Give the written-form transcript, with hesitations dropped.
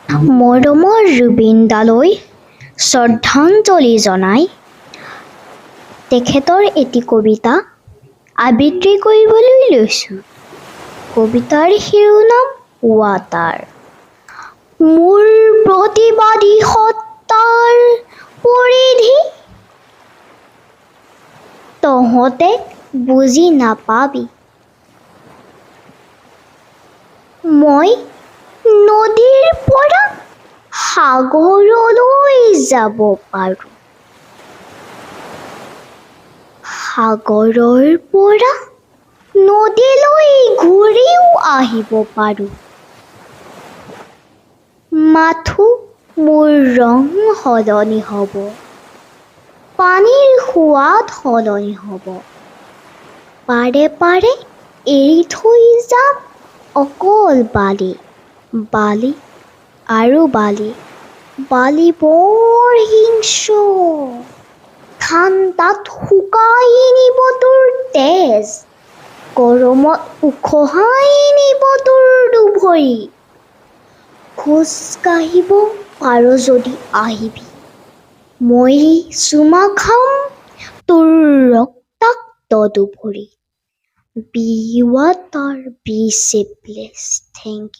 মৰমৰ জুবিনদালৈ শ্ৰদ্ধাঞ্জলি জনাই তেখেতৰ এটি কবিতা আবৃত্তি কৰিবলৈ লৈছোঁ। কবিতাৰ শিৰোনাম ৱাটাৰ। মোৰ প্ৰতিবাদী সত্তাৰ পৰিধি তহঁতে বুজি নাপাবি। মই নদীৰ পৰা সাগৰলৈ যাব পাৰোঁ। সাগৰৰ পৰা নদীলৈ ঘূৰিও আহিব পাৰোঁ। মাথো মোৰ ৰং সলনি হ'ব, পানীৰ সোৱাদ সলনি হ'ব। পাৰে পাৰে এৰি থৈ যাম অকল বালি, বালি আৰু বালি। বালি বৰ হিংস্ৰ, ঠাণ্ডাত শুকাই নিব তোৰ তেজ, গৰমত উখহাই নিব তোৰ দুভৰি। খোজ কাঢ়িব পাৰ যদি আহিবি, মই চুমা খাম তোৰ ৰক্তাক্ত দুভৰি। Be water, be shapeless. Thank U.